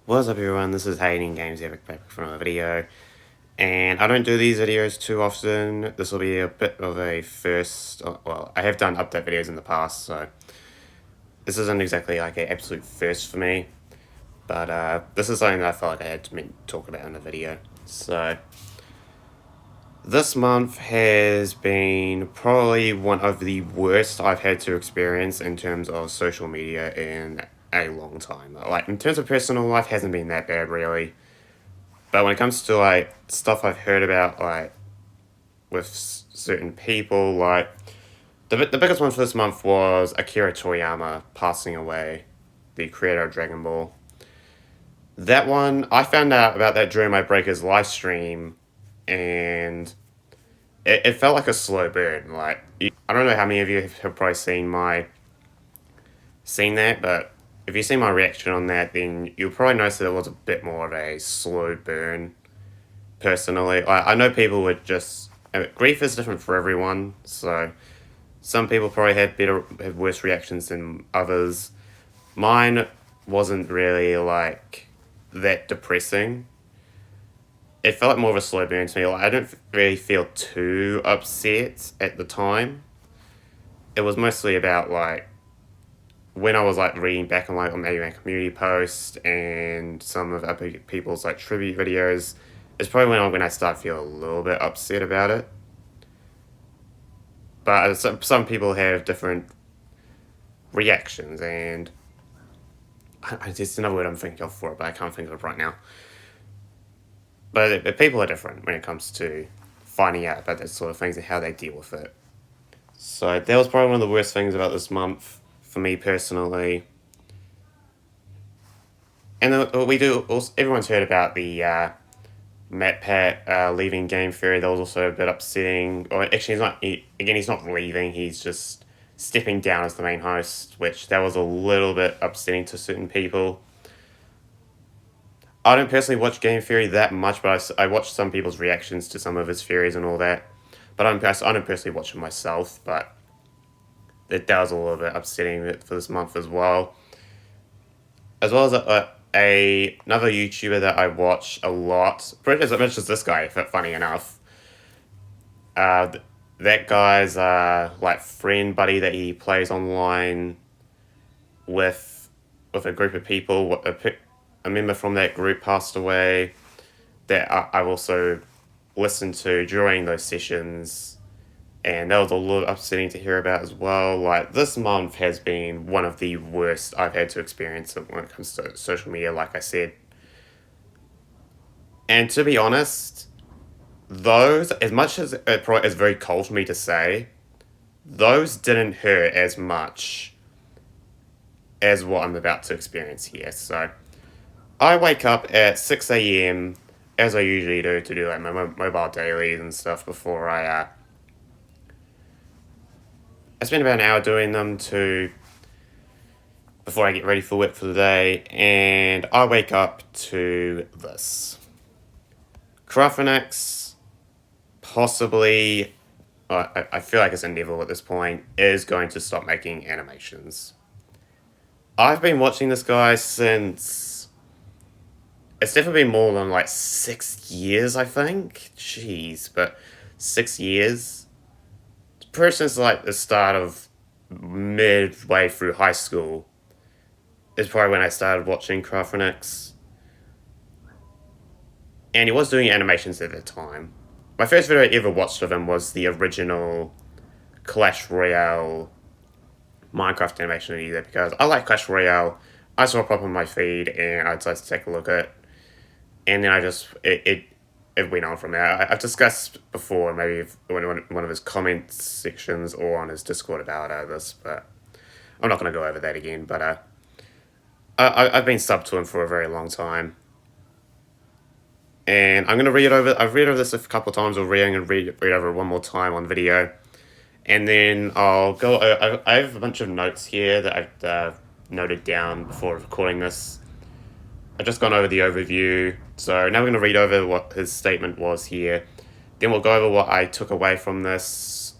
What's up everyone, this is Hayden Games here back from a video, and I don't do these videos too often. This will be a bit of a first. Well, I have done update videos in the past, so this isn't exactly like an absolute first for me, but this is something that I felt like I had to talk about in the video. So this month has been probably one of the worst I've had to experience in terms of social media in a long time. Like, in terms of personal life, hasn't been that bad, really. But when it comes to, like, stuff I've heard about, like, with certain people, like, the biggest one for this month was Akira Toriyama passing away, the creator of Dragon Ball. That one, I found out about that during my Breakers live stream, and it felt like a slow burn. Like, I don't know how many of you have probably seen that, but if you've seen my reaction on that, then you'll probably notice that it was a bit more of a slow burn. Personally, I know people would just grief is different for everyone, so some people probably had worse reactions than others. Mine wasn't really like that depressing. It felt like more of a slow burn to me. Like, I don't really feel too upset at the time. It was mostly about like when I was like reading back on like maybe my community post and some of other people's like tribute videos. It's probably when I start feeling a little bit upset about it. But some people have different reactions, and it's another word I'm thinking of for it, but I can't think of it right now. But people are different when it comes to finding out about that sort of things and how they deal with it. So that was probably one of the worst things about this month for me personally. And we do also, everyone's heard about the MatPat leaving Game Theory. That was also a bit upsetting. Or actually, he's not leaving. He's just stepping down as the main host, which that was a little bit upsetting to certain people. I don't personally watch Game Theory that much, but I watch some people's reactions to some of his theories and all that. But I don't personally watch him myself, but that was a little bit upsetting for this month as well. As well as another YouTuber that I watch a lot, pretty as much as this guy, funny enough. That guy's like friend buddy that he plays online with a group of people. A member from that group passed away. That I've also listened to during those sessions, and that was a little upsetting to hear about as well. Like, this month has been one of the worst I've had to experience when it comes to social media, like I said. And to be honest, those, as much as it probably is very cold for me to say, those didn't hurt as much as what I'm about to experience here. So, I wake up at 6 a.m., as I usually do, to do like my mobile dailies and stuff before I spend about an hour doing them before I get ready for work for the day, and I wake up to this. CRAFTRONIX, possibly, I feel like it's inevitable at this point, is going to stop making animations. I've been watching this guy since... It's definitely been more than like 6 years, I think. Jeez, but 6 years? Pretty since like the start of midway through high school is probably when I started watching CRAFTRONIX. And he was doing animations at the time. My first video I ever watched of him was the original Clash Royale Minecraft animation either, because I like Clash Royale. I saw it pop on my feed and I decided to take a look at it. And then it went on from there. I've discussed before, maybe one of his comments sections or on his Discord about this, but I'm not going to go over that again. But I've been subbed to him for a very long time. And I'm going to read over... I've read over this a couple of times already. I'm going to read over it one more time on video. And then I'll go... I have a bunch of notes here that I've noted down before recording this. I've just gone over the overview. So now we're going to read over what his statement was here. Then we'll go over what I took away from this.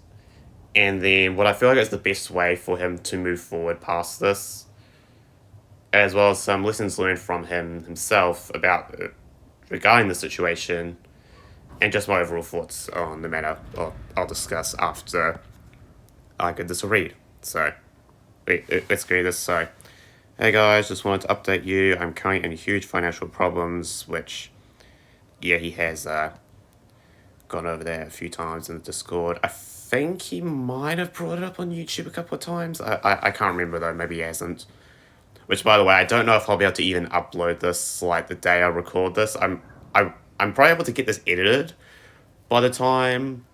And then what I feel like is the best way for him to move forward past this. as well as some lessons learned from himself about regarding the situation, and just my overall thoughts on the matter. I'll discuss after I give this a read. So let's get this. So, hey guys, just wanted to update you. I'm currently in huge financial problems, which, yeah, he has gone over there a few times in the Discord. I think he might have brought it up on YouTube a couple of times. I can't remember though. Maybe he hasn't. Which, by the way, I don't know if I'll be able to even upload this like the day I record this. I'm probably able to get this edited by the time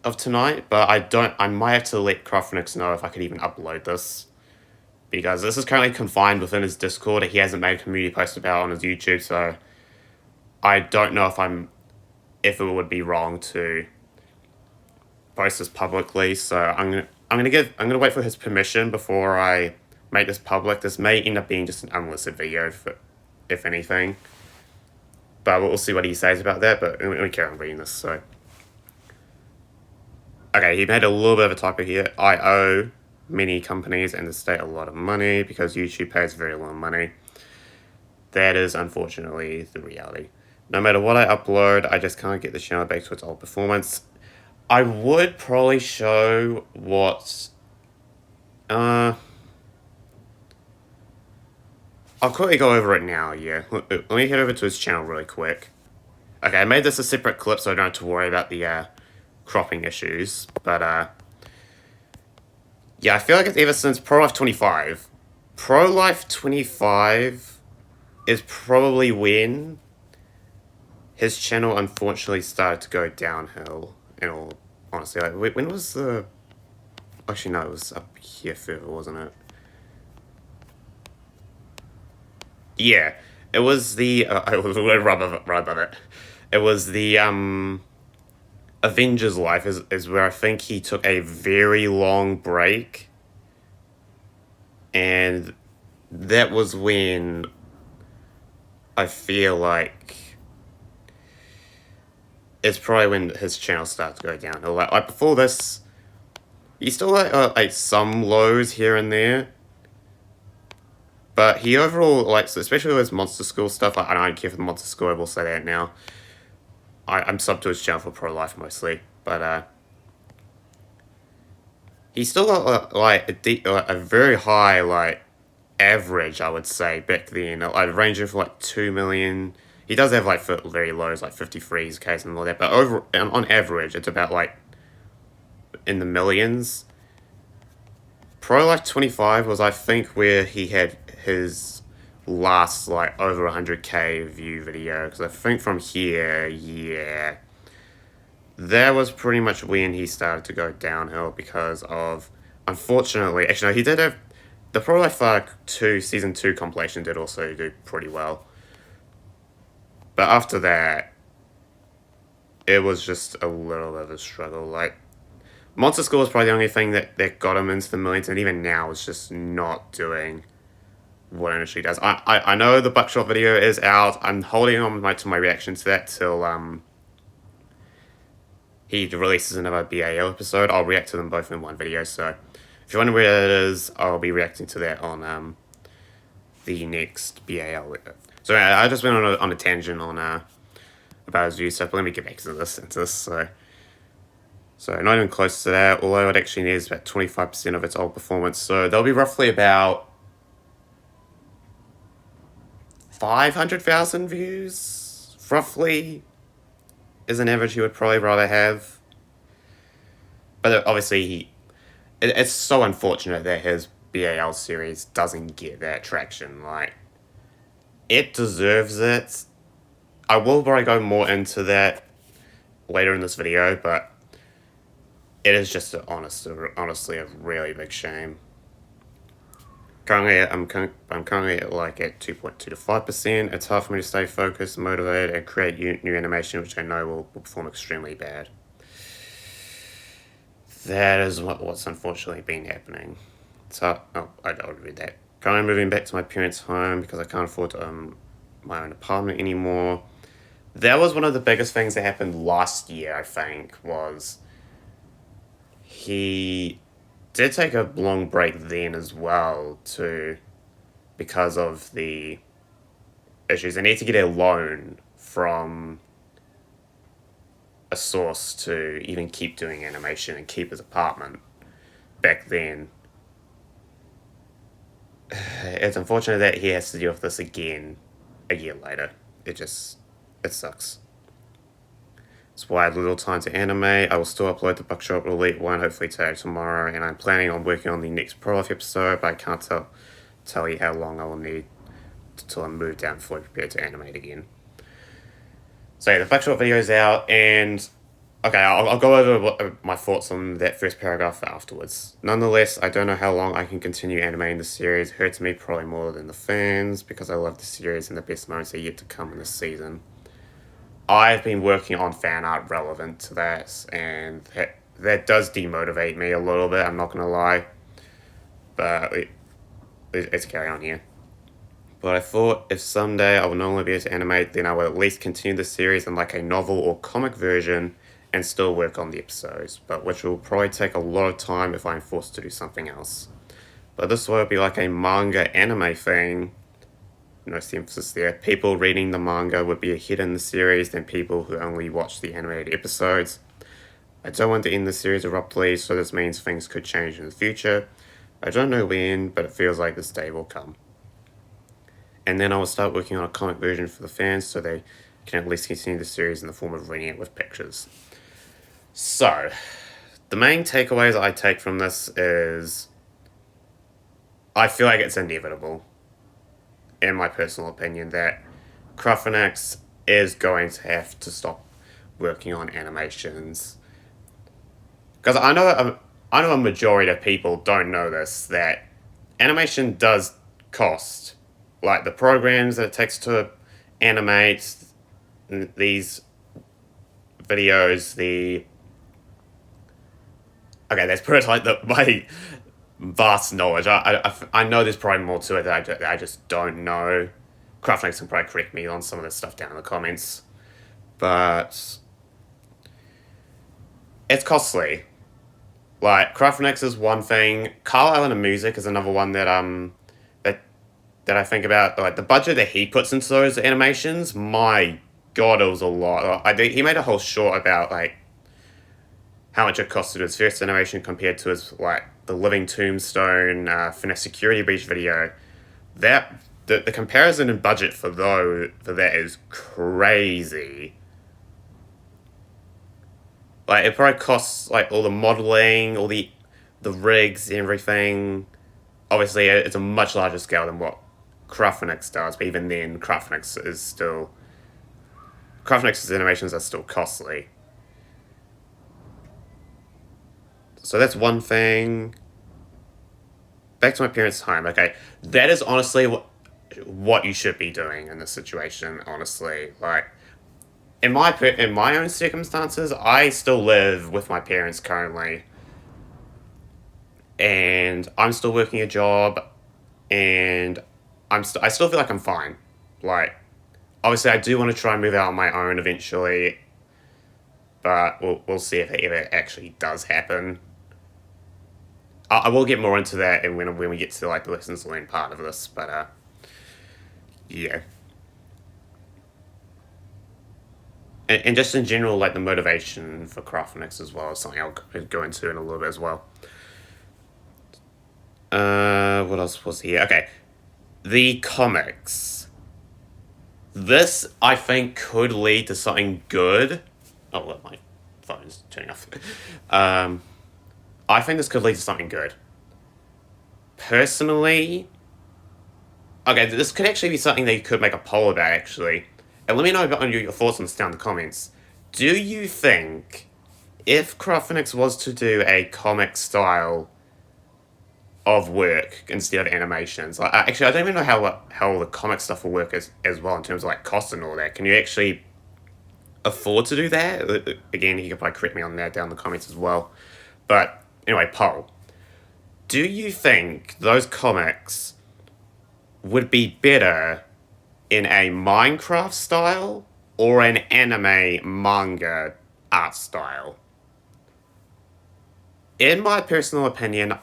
of tonight, but I might have to let Craftroniix know if I could even upload this, because this is currently confined within his Discord. He hasn't made a community post about it on his YouTube, so I don't know if it would be wrong to post this publicly. So I'm gonna wait for his permission before I make this public. This may end up being just an unlisted video, if anything. But we'll see what he says about that. But let me carry on reading this. So, okay, he made a little bit of a typo here. I owe many companies and the state a lot of money because YouTube pays very little money. That is unfortunately the reality. No matter what I upload, I just can't get the channel back to its old performance. I would probably show what... I'll quickly go over it now, yeah. Let me head over to his channel really quick. Okay, I made this a separate clip so I don't have to worry about the cropping issues. But, yeah, I feel like it's ever since Pro Life 25. Pro Life 25 is probably when his channel unfortunately started to go downhill, in all honesty. Like, when was the... Actually, no, it was up here further, wasn't it? Yeah, it was the... I was right above it. It was the, Avengers Life is where I think he took a very long break. And that was when I feel like it's probably when his channel started to go downhill. Like before this, he still had like some lows here and there. But he overall, like, especially with his Monster School stuff, I don't care for the Monster School, I will say that now. I'm sub to his channel for Pro Life mostly, but he still got a very high like average, I would say, back then, like ranging from like 2 million. He does have like very lows, like 53s case and all that, but on average, it's about like in the millions. Pro Life 25 was, I think, where he had his last like over 100k view video, because I think from here, yeah, that was pretty much when he started to go downhill because of, unfortunately, actually no, he did have, the Pro Life 2 Season 2 compilation did also do pretty well. But after that, it was just a little bit of a struggle. Like, Monster School was probably the only thing that got him into the millions, and even now it's just not doing what it initially does. I know the Buckshot video is out. I'm holding on to my reaction to that till he releases another BAL episode. I'll react to them both in one video, so if you're wondering where that is, I'll be reacting to that on the next BAL. So I just went on a tangent on about his view stuff, but let me get back to this. So not even close to that, although it actually needs about 25% of its old performance. So there'll be roughly about 500,000 views, roughly, is an average he would probably rather have. But obviously, it's so unfortunate that his BAL series doesn't get that traction. Like, it deserves it. I will probably go more into that later in this video, but it is just honestly a really big shame. Currently, I'm currently at 2.2 to 5%. It's hard for me to stay focused, motivated, and create new animation, which I know will perform extremely bad. That is what's unfortunately been happening. So, I don't read that. Currently moving back to my parents' home because I can't afford my own apartment anymore. That was one of the biggest things that happened last year, I think, was he did take a long break then as well to because of the issues. They need to get a loan from a source to even keep doing animation and keep his apartment. Back then, it's unfortunate that he has to deal with this again a year later. It sucks. That's why I had little time to animate. I will still upload the Bookshop Elite one, hopefully today or tomorrow, and I'm planning on working on the next Pro Life episode, but I can't tell you how long I will need until I move down fully prepared to animate again. So yeah, the Bookshop video is out, and okay, I'll go over my thoughts on that first paragraph afterwards. Nonetheless, I don't know how long I can continue animating the series. It hurts me probably more than the fans, because I love the series and the best moments are yet to come in this season. I've been working on fan art relevant to that, and that does demotivate me a little bit, I'm not going to lie. But let's carry on here. But I thought if someday I will no longer be able to animate, then I will at least continue the series in like a novel or comic version and still work on the episodes, but which will probably take a lot of time if I'm forced to do something else. But this will be like a manga anime thing. No emphasis there. People reading the manga would be ahead in the series than people who only watch the animated episodes. I don't want to end the series abruptly, so this means things could change in the future. I don't know when, but it feels like this day will come. And then I will start working on a comic version for the fans so they can at least continue the series in the form of reading it with pictures. So, the main takeaways I take from this is I feel like it's inevitable, in my personal opinion, that CRAFTRONIX is going to have to stop working on animations. Because I know a majority of people don't know this, that animation does cost. Like, the programs that it takes to animate these videos, okay, let's put it like my vast knowledge. I know there's probably more to it that I just don't know. CRAFTRONIX can probably correct me on some of this stuff down in the comments. But it's costly. Like, CRAFTRONIX is one thing. Carl Allen and Music is another one that that I think about. Like, the budget that he puts into those animations, my god, it was a lot. He made a whole short about, like, how much it cost to do his first animation compared to his, like, the Living Tombstone Finesse Security Breach video. The comparison in budget for that is crazy. Like, it probably costs, like, all the modeling, all the rigs, everything. Obviously, it's a much larger scale than what CRAFTRONIX does, but even then, CRAFTRONIX's animations are still costly. So that's one thing. Back to my parents' home. Okay, that is honestly what you should be doing in this situation. Honestly, like in my own circumstances, I still live with my parents currently, and I'm still working a job, and I still feel like I'm fine. Like, obviously, I do want to try and move out on my own eventually, but we'll see if it ever actually does happen. I will get more into that and when we get to like the lessons learned part of this, but yeah. And just in general, like the motivation for CRAFTRONIX as well is something I'll go into in a little bit as well. What else was here? Okay, the comics. This, I think, could lead to something good. Oh, look, my phone's turning off. I think this could lead to something good. Personally, okay, this could actually be something that you could make a poll about, actually. And let me know about your thoughts on this down in the comments. Do you think, if CRAFTRONIX was to do a comic style of work instead of animations, like, actually, I don't even know how the comic stuff will work as well in terms of, like, cost and all that. Can you actually afford to do that? Again, you could probably correct me on that down in the comments as well. But anyway, poll. Do you think those comics would be better in a Minecraft style or an anime manga art style? In my personal opinion,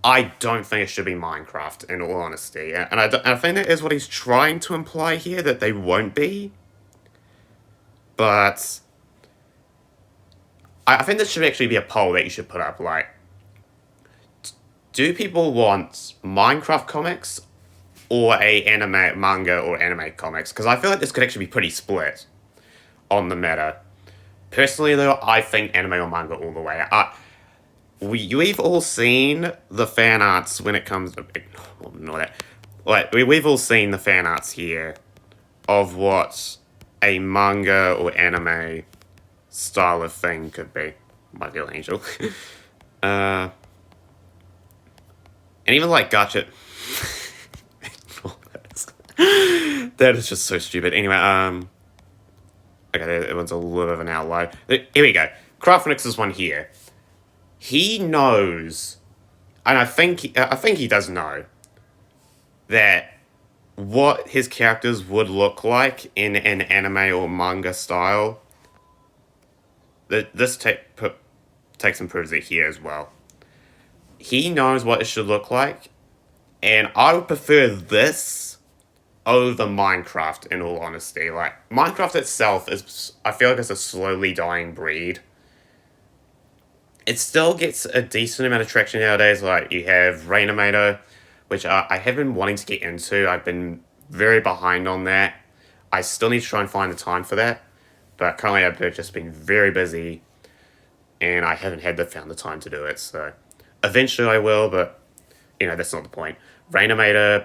I don't think it should be Minecraft, in all honesty. And I think that is what he's trying to imply here, that they won't be. But I think this should actually be a poll that you should put up, like, do people want Minecraft comics or a anime, manga or anime comics? Because I feel like this could actually be pretty split on the matter. Personally, though, I think anime or manga all the way. We've all seen the fan arts when it comes to... Well, not that. Like, we've all seen the fan arts here of what a manga or anime style of thing could be. My little angel. And even like Gotcha. That is just so stupid. Anyway, okay, that one's a little bit of an outlier. Here we go. CRAFTRONIX is one here. He knows, and I think he does know, that what his characters would look like in an anime or manga style. This takes and proves it here as well. He knows what it should look like, and I would prefer this over Minecraft, in all honesty. Like, Minecraft itself is, I feel like it's a slowly dying breed. It still gets a decent amount of traction nowadays. Like, you have Rainimator, which I have been wanting to get into. I've been very behind on that. I still need to try and find the time for that. But currently I've just been very busy, and I haven't found the time to do it. So, eventually I will, but, you know, that's not the point. Rainimator,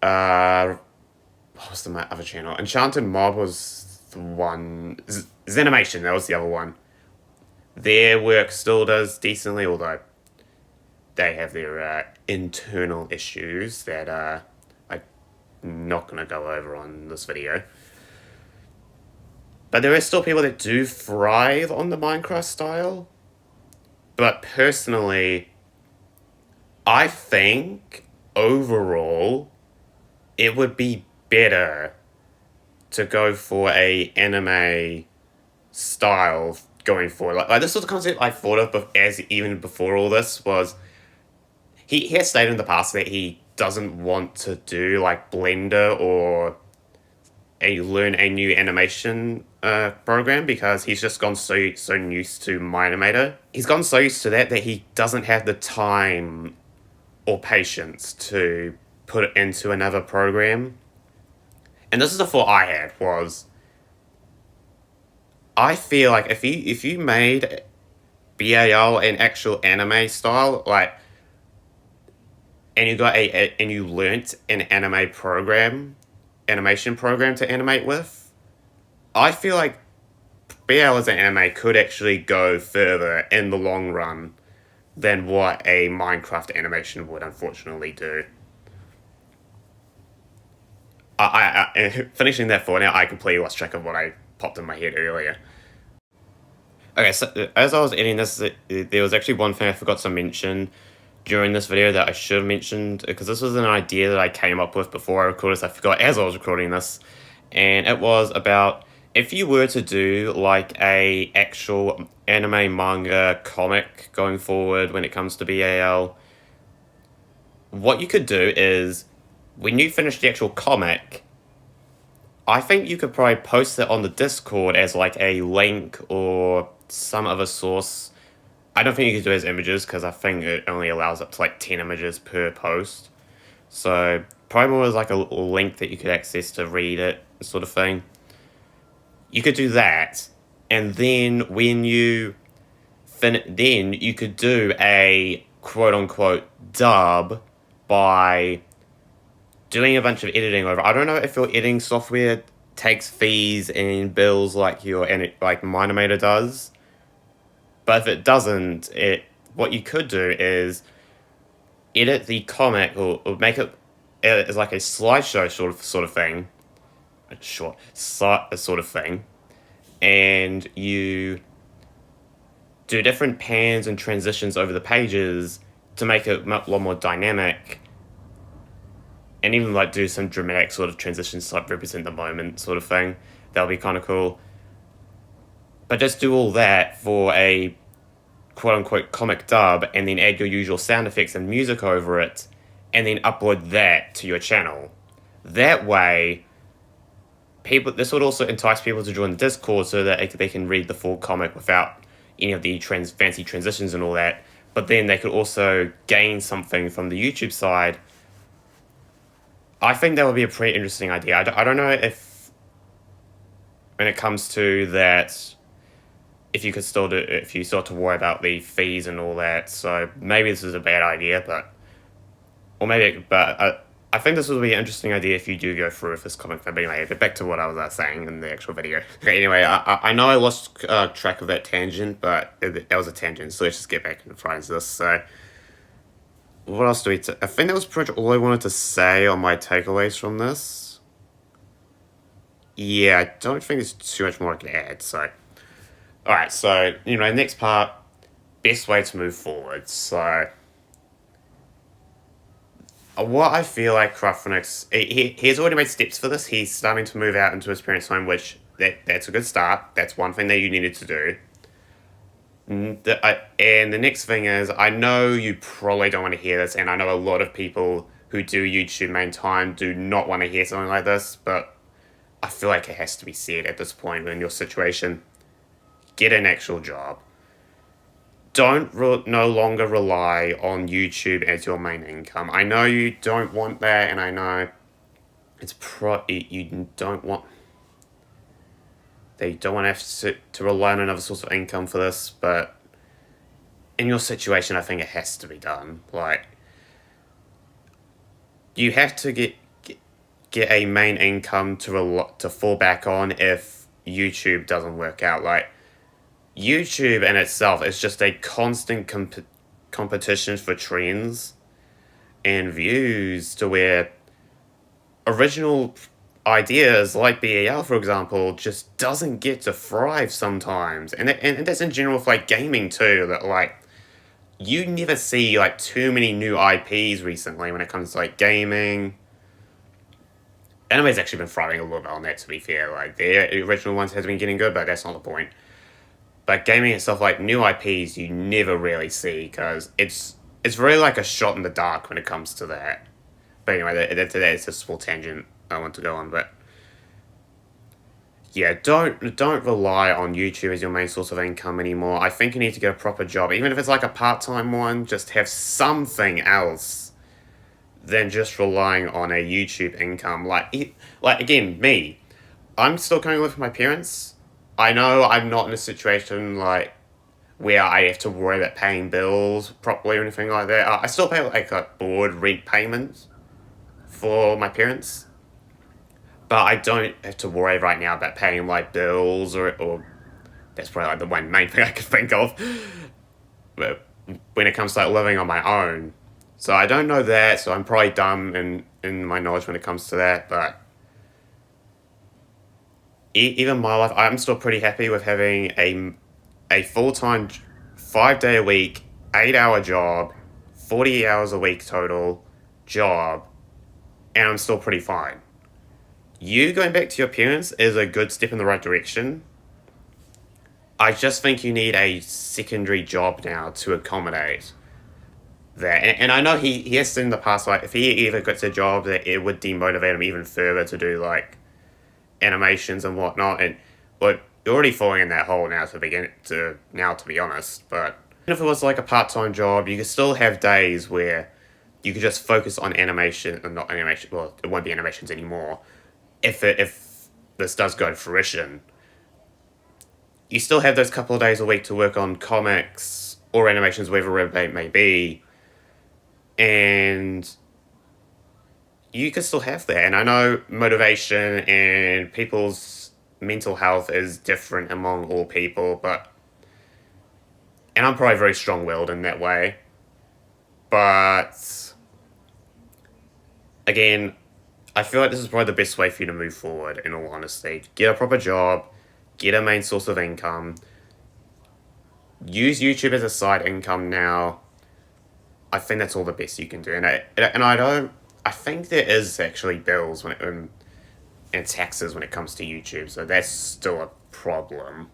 what was the other channel? Enchanted Mob was the one. Zenimation, that was the other one. Their work still does decently, although they have their internal issues that I'm not going to go over on this video. But there are still people that do thrive on the Minecraft style. But personally, I think overall it would be better to go for a anime style going forward. Like this was the concept I thought of even before all this was... He has stated in the past that he doesn't want to do like Blender or learn a new animation program, because he's just gone so used to Minimator. He's gone so used to that he doesn't have the time or patience to put it into another program. And this is the thought I had, was I feel like if you made BAL an actual anime style, like, and you got and you learnt an animation program to animate with, I feel like BAL as an anime could actually go further in the long run than what a Minecraft animation would unfortunately do. I finishing that thought now, I completely lost track of what I popped in my head earlier. Okay, so as I was editing this, there was actually one thing I forgot to mention during this video that I should have mentioned, because this was an idea that I came up with before I recorded this. I forgot as I was recording this, and it was about if you were to do like a actual anime, manga, comic going forward when it comes to BAL, what you could do is, when you finish the actual comic, I think you could probably post it on the Discord as like a link or some other source. I don't think you could do it as images, because I think it only allows up to like 10 images per post. So probably more as like a link that you could access to read it, sort of thing. You could do that, and then when you then you could do a quote-unquote dub by doing a bunch of editing over. I don't know if your editing software takes fees and bills like like Minimator does. But if it doesn't, what you could do is edit the comic or make it as like a slideshow sort of thing, sort of thing, and you do different pans and transitions over the pages to make it a lot more dynamic, and even like do some dramatic sort of transitions to like represent the moment sort of thing. That'll be kind of cool. But just do all that for a quote-unquote comic dub and then add your usual sound effects and music over it and then upload that to your channel. That way, this would also entice people to join Discord so that they can read the full comic without any of the fancy transitions and all that. But then they could also gain something from the YouTube side. I think that would be a pretty interesting idea. I don't know if, when it comes to that, if you still have to worry about the fees and all that. So maybe this is a bad idea, I think this would be an interesting idea if you do go through with this comic. But anyway, back to what I was saying in the actual video. Okay, anyway, I know I lost track of that tangent, but that was a tangent, so let's just get back into this. So, what else do I think that was pretty much all I wanted to say on my takeaways from this. Yeah, I don't think there's too much more I can add, so. Alright, so, next part, best way to move forward. So, what I feel like Craftronics, he's already made steps for this. He's starting to move out into his parents' home, which that's a good start. That's one thing that you needed to do. And the next thing is, I know you probably don't want to hear this, and I know a lot of people who do YouTube main time do not want to hear something like this, but I feel like it has to be said at this point in your situation. Get an actual job. Don't no longer rely on YouTube as your main income. I know you don't want that, and I know it's you don't want. They don't want to have to rely on another source of income for this, but in your situation, I think it has to be done. Like, you have to get a main income to fall back on if YouTube doesn't work out. Like, YouTube in itself is just a constant competition for trends and views, to where original ideas like BAL, for example, just doesn't get to thrive sometimes. And that's in general with like gaming too, that like you never see like too many new IPs recently when it comes to like gaming. Anime's actually been thriving a little bit on that, to be fair. Like, the original ones has been getting good, but that's not the point. But gaming itself, like, new IPs, you never really see, because it's really like a shot in the dark when it comes to that. But anyway, that's a small tangent I want to go on, but yeah, don't rely on YouTube as your main source of income anymore. I think you need to get a proper job, even if it's like a part-time one. Just have something else than just relying on a YouTube income. Like again, me, I'm still going to live with my parents. I know I'm not in a situation like where I have to worry about paying bills properly or anything like that. I still pay like a board rent payments for my parents, but I don't have to worry right now about paying like bills or that's probably like the one main thing I can think of. But when it comes to like living on my own, so I don't know that. So I'm probably dumb in my knowledge when it comes to that, but. Even my life, I'm still pretty happy with having a full-time, 5-day a week, 8-hour job, 40 hours a week total job, and I'm still pretty fine. You going back to your parents is a good step in the right direction. I just think you need a secondary job now to accommodate that. And I know he has said in the past, like, if he ever gets a job, that it would demotivate him even further to do, like, animations and whatnot, and but you're already falling in that hole now to be honest. But if it was like a part-time job, you could still have days where you could just focus on animation and not animation. Well, it won't be animations anymore. If this does go to fruition, you still have those couple of days a week to work on comics or animations, whatever it may be, and you can still have that. And I know motivation and people's mental health is different among all people, and I'm probably very strong-willed in that way. But again, I feel like this is probably the best way for you to move forward, in all honesty. Get a proper job, get a main source of income, use YouTube as a side income now. I think that's all the best you can do. I think there is actually bills and taxes when it comes to YouTube, so that's still a problem.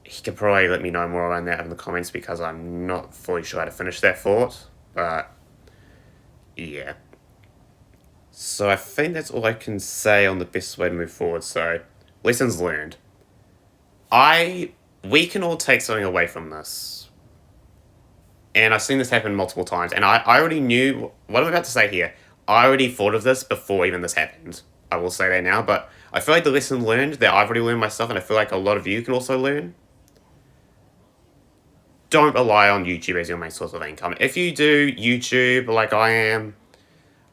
he could probably let me know more on that in the comments because I'm not fully sure how to finish that thought. But yeah. So I think that's all I can say on the best way to move forward. So lessons learned. We can all take something away from this. And I've seen this happen multiple times. And I already knew what I'm about to say here. I already thought of this before even this happened. I will say that now. But I feel like the lesson learned that I've already learned myself, and I feel like a lot of you can also learn. Don't rely on YouTube as your main source of income. If you do YouTube like I am,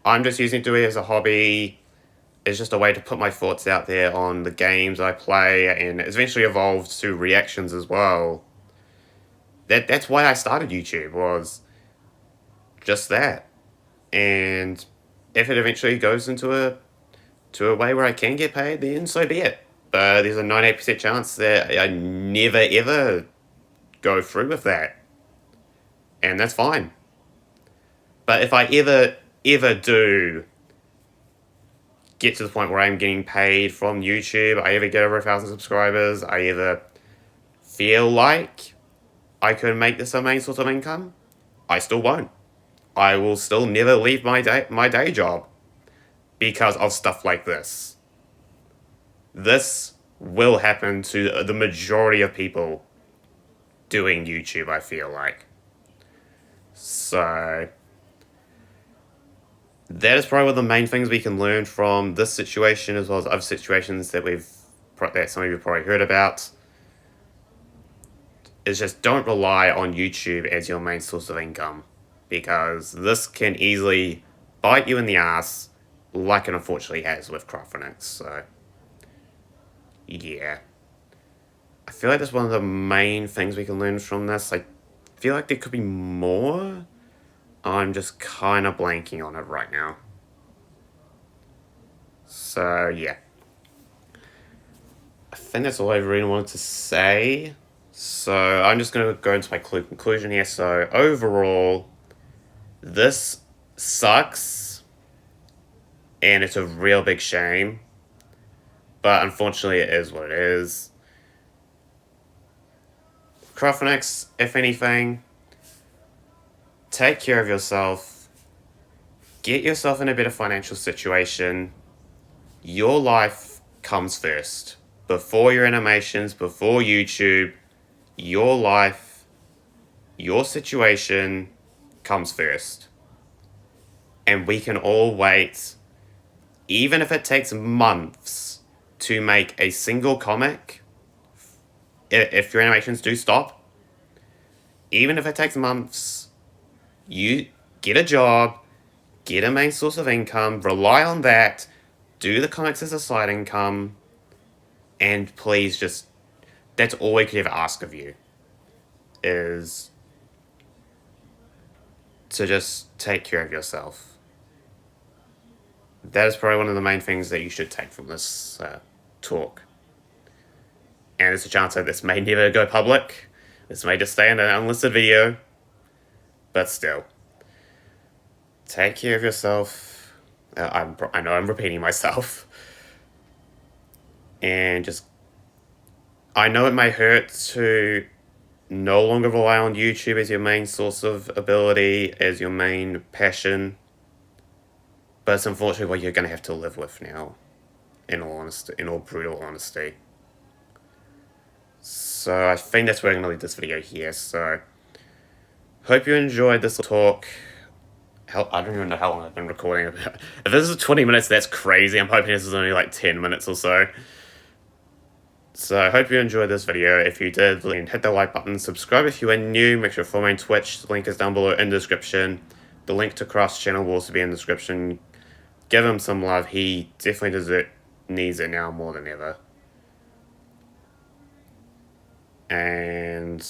I'm just using it to do it as a hobby. It's just a way to put my thoughts out there on the games I play, and it's eventually evolved to reactions as well. That's why I started YouTube, was just that. And if it eventually goes into a way where I can get paid, then so be it. But there's a 98% chance that I never ever go through with that. And that's fine. But if I ever do get to the point where I'm getting paid from YouTube, I ever get over 1,000 subscribers, I ever feel like I could make this a main source of income, I still won't. I will still never leave my day job because of stuff like this. This will happen to the majority of people doing YouTube, I feel like. So that is probably one of the main things we can learn from this situation, as well as other situations that some of you have probably heard about. Is just don't rely on YouTube as your main source of income, because this can easily bite you in the ass, like it unfortunately has with CRAFTRONIX. So yeah, I feel like that's one of the main things we can learn from this. I feel like there could be more. I'm just kind of blanking on it right now. So yeah, I think that's all I really wanted to say. So I'm just going to go into my conclusion here. So overall, this sucks, and it's a real big shame. But unfortunately, it is what it is. CRAFTRONIX, if anything, take care of yourself. Get yourself in a better financial situation. Your life comes first. Before your animations, before YouTube, your life, your situation comes first. And we can all wait, even if it takes months to make a single comic. If your animations do stop, even if it takes months, you get a job, get a main source of income, rely on that, do the comics as a side income, and please just, that's all we could ever ask of you, is to just take care of yourself. That is probably one of the main things that you should take from this talk. And there's a chance that this may never go public. This may just stay in an unlisted video. But still, take care of yourself. I know I'm repeating myself. And just, I know it may hurt to no longer rely on YouTube as your main source of ability, as your main passion. But it's unfortunately what you're going to have to live with now, in all brutal honesty. So I think that's where I'm going to leave this video here. So hope you enjoyed this talk. I don't even know how long I've been recording about. If this is 20 minutes, that's crazy. I'm hoping this is only like 10 minutes or so. So I hope you enjoyed this video. If you did, then hit the like button. Subscribe if you are new. Make sure to follow me on Twitch. The link is down below in the description. The link to Craft's channel will also be in the description. Give him some love. He definitely needs it now more than ever. And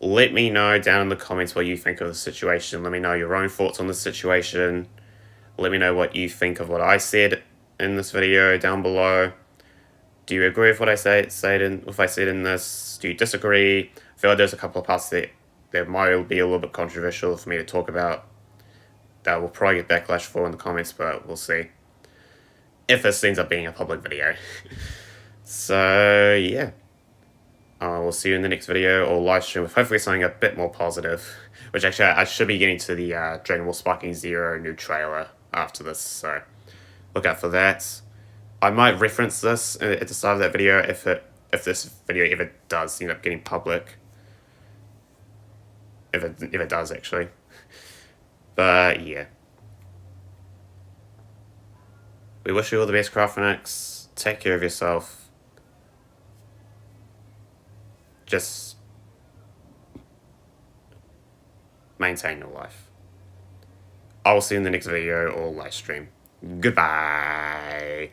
let me know down in the comments what you think of the situation. Let me know your own thoughts on the situation. Let me know what you think of what I said in this video down below. Do you agree with what I said in this? Do you disagree? I feel like there's a couple of parts that might be a little bit controversial for me to talk about. That will probably get backlash for in the comments, but we'll see. If this ends up being a public video. So, yeah. I will see you in the next video or live stream with hopefully something a bit more positive. Which actually, I should be getting to the Dragon Ball Sparking Zero new trailer after this, so look out for that. I might reference this at the start of that video if this video ever does end up getting public. If it does, actually. But yeah. We wish you all the best, CRAFTRONIX. Take care of yourself. Just maintain your life. I will see you in the next video or live stream. Goodbye.